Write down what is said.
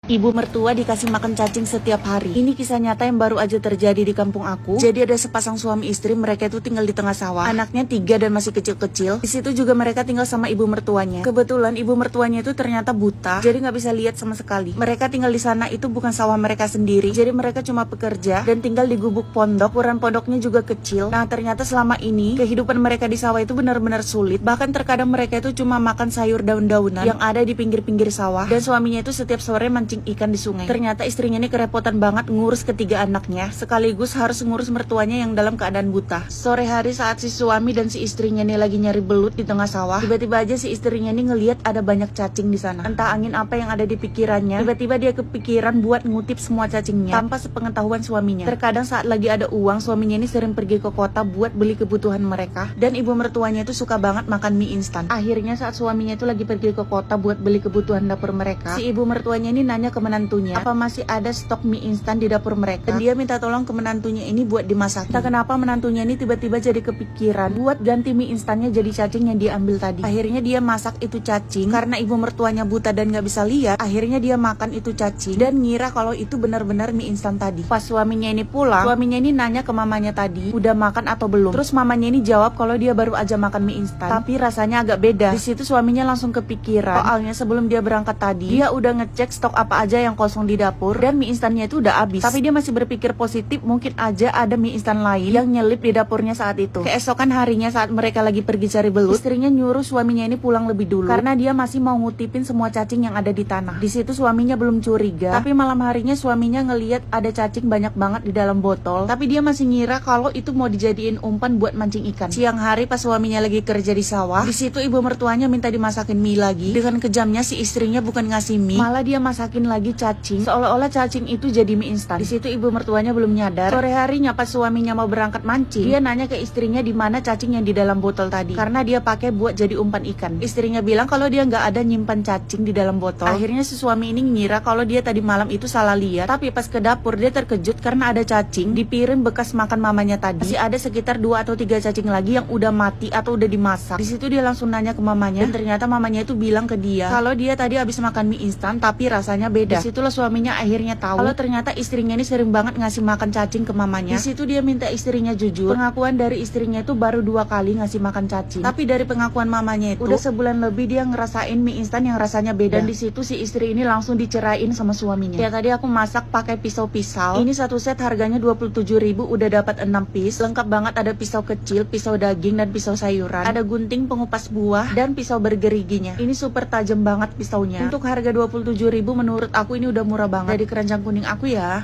Ibu mertua dikasih makan cacing setiap hari. Ini kisah nyata yang baru aja terjadi di kampung aku. Jadi ada sepasang suami istri, mereka itu tinggal di tengah sawah. Anaknya 3 dan masih kecil-kecil. Di situ juga mereka tinggal sama ibu mertuanya. Kebetulan ibu mertuanya itu ternyata buta, jadi nggak bisa lihat sama sekali. Mereka tinggal di sana itu bukan sawah mereka sendiri. Jadi mereka cuma pekerja dan tinggal di gubuk pondok. Ukuran pondoknya juga kecil. Nah ternyata selama ini kehidupan mereka di sawah itu benar-benar sulit. Bahkan terkadang mereka itu cuma makan sayur daun-daunan yang ada di pinggir-pinggir sawah. Dan suaminya itu setiap sore mancing ikan di sungai. Ternyata istrinya ini kerepotan banget ngurus ketiga anaknya, sekaligus harus ngurus mertuanya yang dalam keadaan buta. Sore hari saat si suami dan si istrinya ini lagi nyari belut di tengah sawah, tiba-tiba aja si istrinya ini ngelihat ada banyak cacing di sana. Entah angin apa yang ada di pikirannya, tiba-tiba dia kepikiran buat ngutip semua cacingnya tanpa sepengetahuan suaminya. Terkadang saat lagi ada uang, suaminya ini sering pergi ke kota buat beli kebutuhan mereka, dan ibu mertuanya itu suka banget makan mie instan. Akhirnya saat suaminya itu lagi pergi ke kota buat beli kebutuhan dapur mereka, si ibu mertuanya ini nanya ke menantunya apa masih ada stok mie instan di dapur mereka, dan dia minta tolong ke menantunya ini buat dimasak. Tak kenapa menantunya ini tiba-tiba jadi kepikiran buat ganti mie instannya jadi cacing yang dia ambil tadi. Akhirnya dia masak itu cacing, karena ibu mertuanya buta dan gak bisa lihat. Akhirnya dia makan itu cacing dan ngira kalau itu benar-benar mie instan tadi. Pas suaminya ini pulang, suaminya ini nanya ke mamanya tadi udah makan atau belum. Terus mamanya ini jawab kalau dia baru aja makan mie instan, tapi rasanya agak beda. Di situ suaminya langsung kepikiran, soalnya sebelum dia berangkat tadi dia udah ngecek stok apa aja yang kosong di dapur dan mie instannya itu udah habis. Tapi dia masih berpikir positif, mungkin aja ada mie instan lain yang nyelip di dapurnya saat itu. Keesokan harinya saat mereka lagi pergi cari belut, istrinya nyuruh suaminya ini pulang lebih dulu karena dia masih mau ngutipin semua cacing yang ada di tanah. Di situ suaminya belum curiga, tapi malam harinya suaminya ngelihat ada cacing banyak banget di dalam botol, tapi dia masih ngira kalau itu mau dijadiin umpan buat mancing ikan. Siang hari pas suaminya lagi kerja di sawah, di situ ibu mertuanya minta dimasakin mie lagi. Dengan kejamnya si istrinya bukan ngasih mie, malah dia masakin lagi cacing, seolah-olah cacing itu jadi mie instan. Di situ ibu mertuanya belum nyadar. Sore harinya pas suaminya mau berangkat mancing, dia nanya ke istrinya di mana cacing yang di dalam botol tadi, karena dia pakai buat jadi umpan ikan. Istrinya bilang kalau dia nggak ada nyimpan cacing di dalam botol. Akhirnya si suami ini ngira kalau dia tadi malam itu salah lihat, tapi pas ke dapur dia terkejut karena ada cacing di piring bekas makan mamanya tadi. Masih ada sekitar 2 atau 3 cacing lagi yang udah mati atau udah dimasak. Di situ dia langsung nanya ke mamanya, dan ternyata mamanya itu bilang ke dia kalau dia tadi habis makan mie instan tapi rasanya beda. Disitulah suaminya akhirnya tahu kalau ternyata istrinya ini sering banget ngasih makan cacing ke mamanya. Di situ dia minta istrinya jujur. Pengakuan dari istrinya itu baru 2 kali ngasih makan cacing, tapi dari pengakuan mamanya itu udah sebulan lebih dia ngerasain mie instan yang rasanya beda. Dan di situ si istri ini langsung dicerain sama suaminya. Ya tadi aku masak pakai pisau-pisau. Ini satu set harganya 27.000, udah dapat 6 piece. Lengkap banget, ada pisau kecil, pisau daging dan pisau sayuran. Ada gunting pengupas buah dan pisau bergeriginya. Ini super tajam banget pisaunya. Untuk harga 27.000 menurut aku ini udah murah banget. Dari keranjang kuning aku ya.